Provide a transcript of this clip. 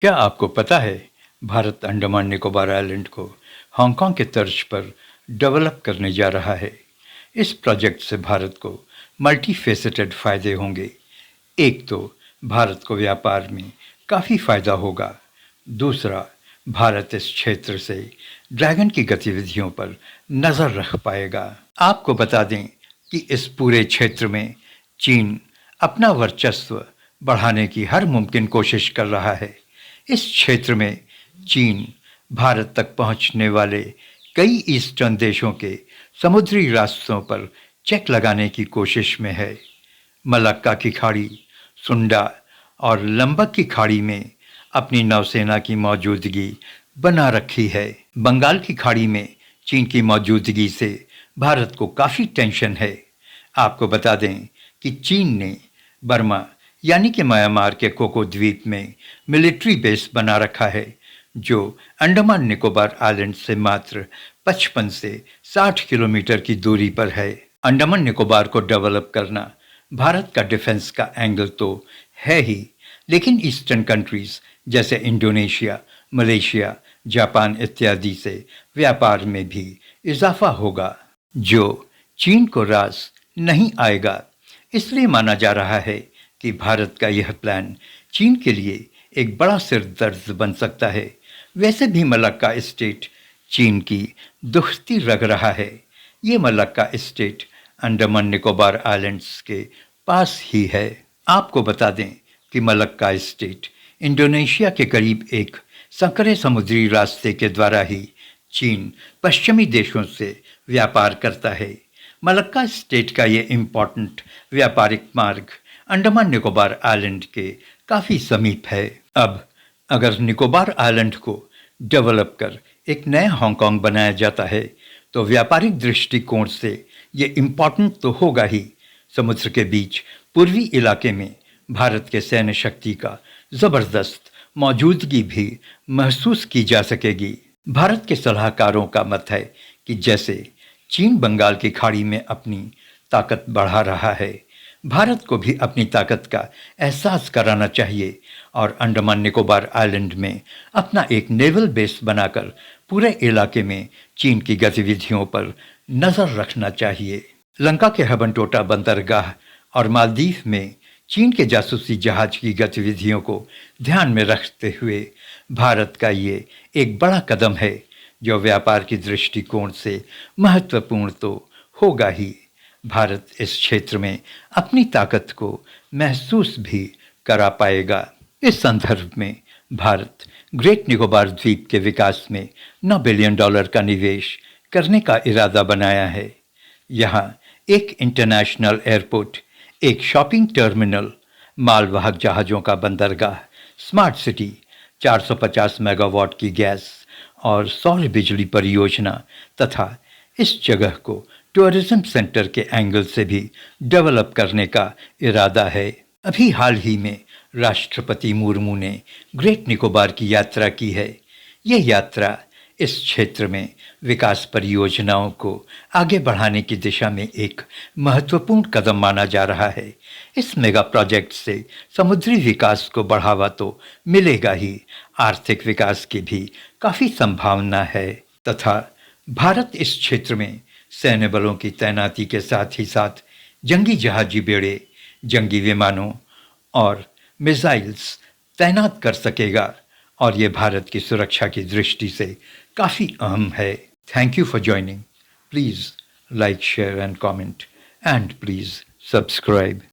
क्या आपको पता है भारत अंडमान निकोबार आइलैंड को हांगकांग के तर्ज पर डेवलप करने जा रहा है। इस प्रोजेक्ट से भारत को मल्टी फेसेटेड फायदे होंगे। एक तो भारत को व्यापार में काफ़ी फायदा होगा। दूसरा, भारत इस क्षेत्र से ड्रैगन की गतिविधियों पर नज़र रख पाएगा। आपको बता दें कि इस पूरे क्षेत्र में चीन अपना वर्चस्व बढ़ाने की हर मुमकिन कोशिश कर रहा है। इस क्षेत्र में चीन भारत तक पहुंचने वाले कई ईस्टर्न देशों के समुद्री रास्तों पर चेक लगाने की कोशिश में है। मलक्का की खाड़ी, सुंडा और लंबक की खाड़ी में अपनी नौसेना की मौजूदगी बना रखी है। बंगाल की खाड़ी में चीन की मौजूदगी से भारत को काफ़ी टेंशन है। आपको बता दें कि चीन ने बर्मा यानी कि म्यांमार के कोको द्वीप में मिलिट्री बेस बना रखा है, जो अंडमान निकोबार आइलैंड से मात्र 55 से 60 किलोमीटर की दूरी पर है। अंडमान निकोबार को डेवलप करना भारत का डिफेंस का एंगल तो है ही, लेकिन ईस्टर्न कंट्रीज जैसे इंडोनेशिया, मलेशिया, जापान इत्यादि से व्यापार में भी इजाफा होगा, जो चीन को रास नहीं आएगा। इसलिए माना जा रहा है कि भारत का यह प्लान चीन के लिए एक बड़ा सिरदर्द बन सकता है। वैसे भी मलक्का स्टेट चीन की दुखती रग रहा है। ये Malacca state Andaman Nicobar islands के पास ही है। आपको बता दें कि मलक्का स्टेट इंडोनेशिया के करीब एक संकरे समुद्री रास्ते के द्वारा ही चीन पश्चिमी देशों से व्यापार करता है। मलक्का स्टेट का ये इम्पॉर्टेंट व्यापारिक मार्ग अंडमान निकोबार आइलैंड के काफ़ी समीप है। अब अगर निकोबार आइलैंड को डेवलप कर एक नया हांगकांग बनाया जाता है, तो व्यापारिक दृष्टिकोण से ये इम्पॉर्टेंट तो होगा ही। समुद्र के बीच पूर्वी इलाके में भारत के सैन्य शक्ति का ज़बरदस्त मौजूदगी भी महसूस की जा सकेगी। भारत के सलाहकारों का मत है कि जैसे चीन बंगाल की खाड़ी में अपनी ताकत बढ़ा रहा है, भारत को भी अपनी ताकत का एहसास कराना चाहिए और अंडमान निकोबार आइलैंड में अपना एक नेवल बेस बनाकर पूरे इलाके में चीन की गतिविधियों पर नज़र रखना चाहिए। लंका के हबनटोटा बंदरगाह और मालदीव में चीन के जासूसी जहाज की गतिविधियों को ध्यान में रखते हुए भारत का ये एक बड़ा कदम है, जो व्यापार की दृष्टिकोण से महत्वपूर्ण तो होगा ही। भारत इस क्षेत्र में अपनी ताकत को महसूस भी करा पाएगा। इस संदर्भ में भारत ग्रेट निकोबार द्वीप के विकास में $9 बिलियन का निवेश करने का इरादा बनाया है। यहाँ एक इंटरनेशनल एयरपोर्ट, एक शॉपिंग टर्मिनल, मालवाहक जहाज़ों का बंदरगाह, स्मार्ट सिटी, 450 मेगावाट की गैस और सौर बिजली परियोजना तथा इस जगह को टूरिज्म सेंटर के एंगल से भी डेवलप करने का इरादा है। अभी हाल ही में राष्ट्रपति मुर्मू ने ग्रेट निकोबार की यात्रा की है। यह यात्रा इस क्षेत्र में विकास परियोजनाओं को आगे बढ़ाने की दिशा में एक महत्वपूर्ण कदम माना जा रहा है। इस मेगा प्रोजेक्ट से समुद्री विकास को बढ़ावा तो मिलेगा ही, आर्थिक विकास की भी काफ़ी संभावना है तथा भारत इस क्षेत्र में सैन्य बलों की तैनाती के साथ ही साथ जंगी जहाजी बेड़े, जंगी विमानों और मिसाइल्स तैनात कर सकेगा और ये भारत की सुरक्षा की दृष्टि से काफ़ी अहम है। Thank you for joining. Please like, share and comment and please subscribe.